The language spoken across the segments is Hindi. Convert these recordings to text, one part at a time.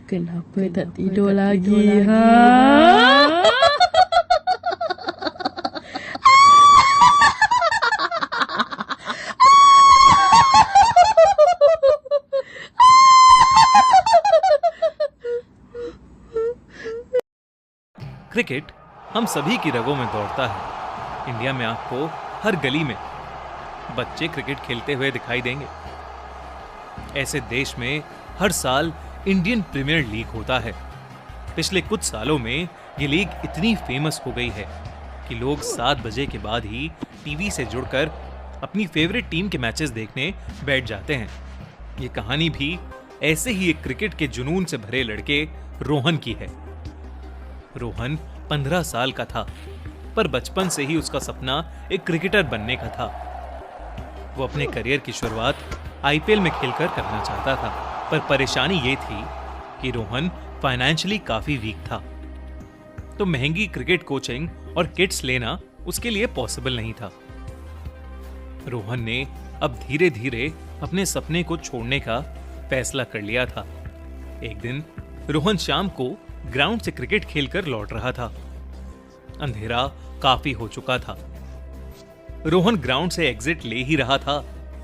Kenapa tak tidur lagi? Ha? Cricket हम सभी की रगों में दौड़ता है। इंडिया में आपको हर गली में बच्चे क्रिकेट खेलते हुए दिखाई देंगे। ऐसे देश में हर साल इंडियन प्रीमियर लीग होता है। पिछले कुछ सालों में ये लीग इतनी फेमस हो गई है कि लोग 7 बजे के बाद ही टीवी से जुड़कर अपनी फेवरेट टीम के मैचेस देखने बैठ जाते हैं। ये कहानी भी ऐसे ही एक क्रिकेट के जुनून से भरे लड़के रोहन की है। रोहन 15 साल का था, पर बचपन से ही उसका सपना एक क्रिकेटर बनने का था। वो अपने करियर की शुरुआत आईपीएल में खेलकर करना चाहता था, पर परेशानी ये थी कि रोहन फाइनेंशियली काफी वीक था, तो महंगी क्रिकेट कोचिंग और किट्स लेना उसके लिए पॉसिबल नहीं था। रोहन ने अब धीरे धीरे अपने सपने को छोड़ने का फैसला कर लिया था। एक दिन रोहन शाम को ग्राउंड से क्रिकेट खेलकर लौट रहा था। अंधेरा काफी हो चुका था। रोहन ग्राउंड से एग्जिट ले ही रहा था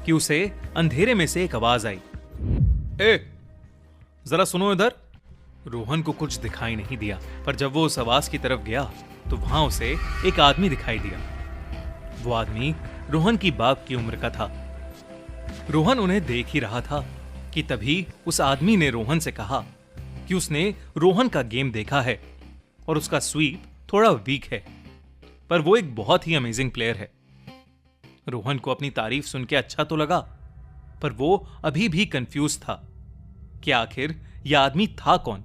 कि उसे अंधेरे में से एक आवाज आई, ए, जरा सुनो इधर। रोहन को कुछ दिखाई नहीं दिया, पर जब वो उस आवाज की तरफ गया तो वहां उसे एक आदमी दिखाई दिया। वो आदमी रोहन की बाप की उम्र का था। रोहन उन्हें देख ही रहा था कि तभी उस आदमी ने रोहन से कहा कि उसने रोहन का गेम देखा है और उसका स्वीप थोड़ा वीक है, पर वो एक बहुत ही अमेजिंग प्लेयर है। रोहन को अपनी तारीफ सुन के अच्छा तो लगा, पर वो अभी भी कंफ्यूज था कि आखिर यह आदमी था कौन।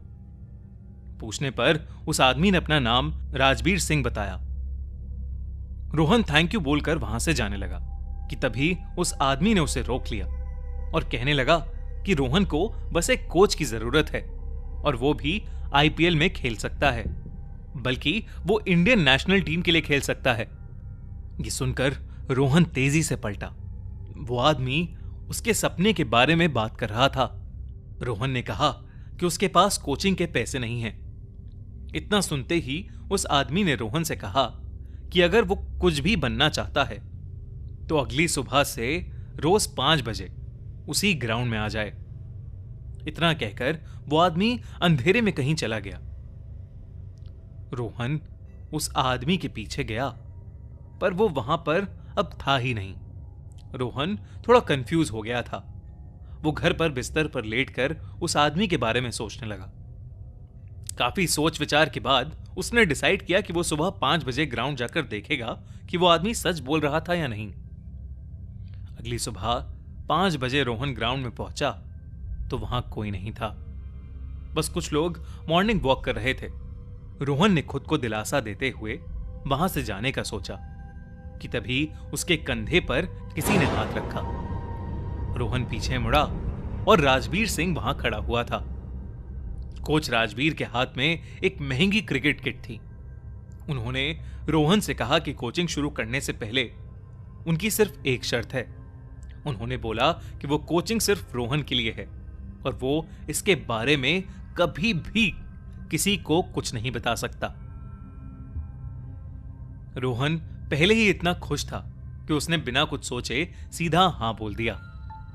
पूछने पर उस आदमी ने अपना नाम राजबीर सिंह बताया। रोहन थैंक यू बोलकर वहां से जाने लगा कि तभी उस आदमी ने उसे रोक लिया और कहने लगा कि रोहन को बस एक कोच की जरूरत है और वो भी आईपीएल में खेल सकता है, बल्कि वो इंडियन नेशनल टीम के लिए खेल सकता है। ये सुनकर रोहन तेजी से पलटा। वो आदमी उसके सपने के बारे में बात कर रहा था। रोहन ने कहा कि उसके पास कोचिंग के पैसे नहीं हैं। इतना सुनते ही उस आदमी ने रोहन से कहा कि अगर वो कुछ भी बनना चाहता है तो अगली सुबह से रोज 5 बजे उसी ग्राउंड में आ जाए। इतना कहकर वो आदमी अंधेरे में कहीं चला गया। रोहन उस आदमी के पीछे गया, पर वो वहां पर अब था ही नहीं। रोहन थोड़ा कंफ्यूज हो गया था। वो घर पर बिस्तर पर लेटकर उस आदमी के बारे में सोचने लगा। काफी सोच विचार के बाद उसने डिसाइड किया कि वो सुबह 5 बजे ग्राउंड जाकर देखेगा कि वो आदमी सच बोल रहा था या नहीं। अगली सुबह 5 बजे रोहन ग्राउंड में पहुंचा तो वहां कोई नहीं था। बस कुछ लोग मॉर्निंग वॉक कर रहे थे। रोहन ने खुद को दिलासा देते हुए वहां से जाने का सोचा कि तभी उसके कंधे पर किसी ने हाथ रखा। रोहन पीछे मुड़ा और राजबीर सिंह वहां खड़ा हुआ था। कोच राजबीर के हाथ में एक महंगी क्रिकेट किट थी। उन्होंने रोहन से कहा कि कोचिंग शुरू करने से पहले उनकी सिर्फ एक शर्त है। उन्होंने बोला कि वो कोचिंग सिर्फ रोहन के लिए है और वो इसके बारे में कभी भी किसी को कुछ नहीं बता सकता। रोहन पहले ही इतना खुश था कि उसने बिना कुछ सोचे सीधा हां बोल दिया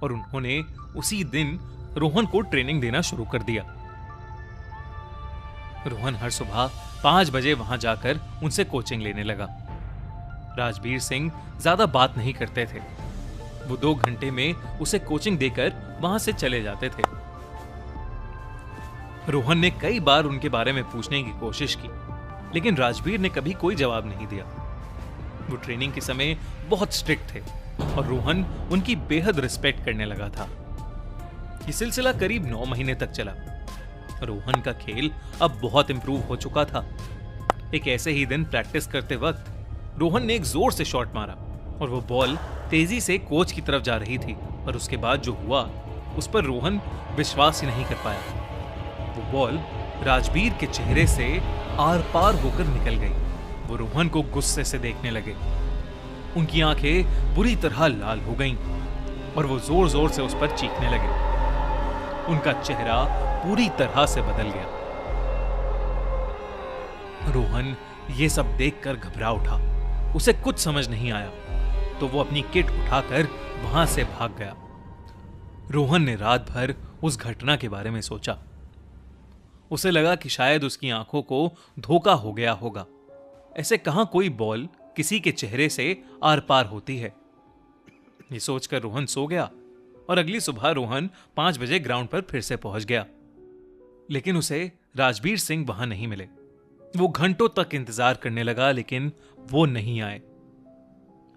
और उन्होंने उसी दिन रोहन को ट्रेनिंग देना शुरू कर दिया। रोहन हर सुबह 5 बजे वहां जाकर उनसे कोचिंग लेने लगा। राजबीर सिंह ज्यादा बात नहीं करते थे। वो 2 घंटे में उसे कोचिंग देकर वहां से चले जाते थे। रोहन ने कई बार उनके बारे में पूछने की कोशिश की, लेकिन राजबीर ने कभी कोई जवाब नहीं दिया। वो ट्रेनिंग के समय बहुत स्ट्रिक्ट थे और रोहन उनकी बेहद रिस्पेक्ट करने लगा था। ये सिलसिला करीब 9 महीने तक चला। रोहन का खेल अब बहुत इंप्रूव हो चुका था। एक ऐसे ही दिन प्रैक्टिस करते वक्त रोहन ने एक जोर से शॉट मारा और वो बॉल तेजी से कोच की तरफ जा रही थी, पर उसके बाद जो हुआ उस पर रोहन विश्वास ही नहीं कर पाया। वो बॉल राजबीर के चेहरे से आर पार होकर निकल गई। वो रोहन को गुस्से से देखने लगे। उनकी आंखें बुरी तरह लाल हो गईं और वो जोर जोर से उस पर चीखने लगे। उनका चेहरा पूरी तरह से बदल गया। रोहन ये सब देखकर घबरा उठा। उसे कुछ समझ नहीं आया तो वो अपनी किट उठाकर वहां से भाग गया। रोहन ने रात भर उस घटना के बारे में सोचा। उसे लगा कि शायद उसकी आंखों को धोखा हो गया होगा। ऐसे कहां कोई बॉल किसी के चेहरे से आर पार होती है। ये सोचकर रोहन सो गया और अगली सुबह रोहन 5 बजे ग्राउंड पर फिर से पहुंच गया। लेकिन उसे राजबीर सिंह वहां नहीं मिले। वो घंटों तक इंतजार करने लगा लेकिन वो नहीं आए।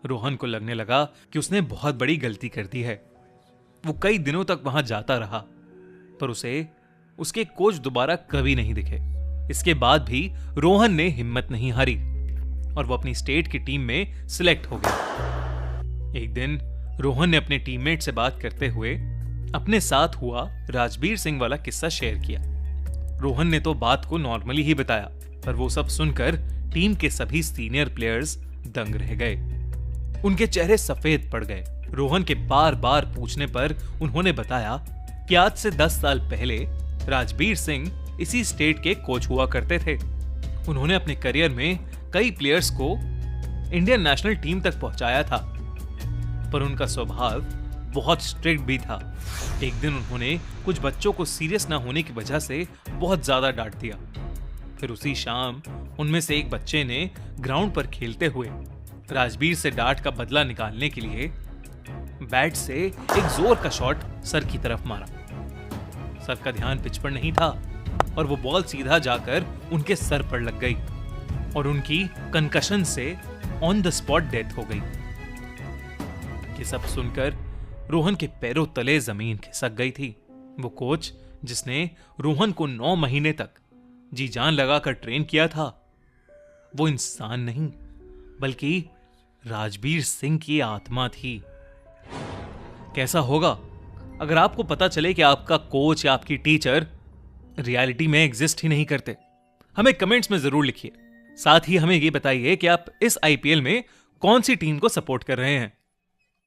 रोहन को लगने लगा कि उसने बहुत बड़ी गलती कर दी है। वो कई दिनों तक वहां जाता रहा पर उसे उसके कोच दोबारा कभी नहीं दिखे। इसके बाद भी रोहन ने हिम्मत नहीं हारी और वो अपनी स्टेट की टीम में सिलेक्ट हो गया। एक दिन रोहन ने अपने टीममेट से बात करते हुए अपने साथ हुआ राजबीर सिंह वाला किस्सा शेयर किया। रोहन ने तो बात को नॉर्मली ही बताया पर वो सब सुनकर टीम के सभी सीनियर प्लेयर्स दंग रह गए। उनके चेहरे सफेद पड़ गए। रोहन के बार बार पूछने पर उन्होंने बताया कि आज से 10 साल पहले राजबीर सिंह इसी स्टेट के कोच हुआ करते थे। उन्होंने अपने करियर में कई प्लेयर्स को इंडियन नेशनल टीम तक पहुंचाया था पर उनका स्वभाव बहुत स्ट्रिक्ट भी था। एक दिन उन्होंने कुछ बच्चों को सीरियस ना होने की वजह से बहुत ज्यादा डांट दिया। फिर उसी शाम उनमें से एक बच्चे ने ग्राउंड पर खेलते हुए राजबीर से डांट का बदला निकालने के लिए बैट से एक जोर का शॉट सर की तरफ मारा। सर का ध्यान पिच पर नहीं था और वो बॉल सीधा जाकर उनके सर पर लग गई और उनकी कंकशन से ऑन द स्पॉट डेथ हो गई। ये सब सुनकर रोहन के पैरों तले जमीन खिसक गई थी। वो कोच जिसने रोहन को 9 महीने तक जी जान लगाकर ट्रेन किया था वो इंसान नहीं बल्कि राजबीर सिंह की आत्मा थी। कैसा होगा अगर आपको पता चले कि आपका कोच या आपकी टीचर रियलिटी में एग्जिस्ट ही नहीं करते? हमें कमेंट्स में जरूर लिखिए। साथ ही हमें ये बताइए कि आप इस आईपीएल में कौन सी टीम को सपोर्ट कर रहे हैं।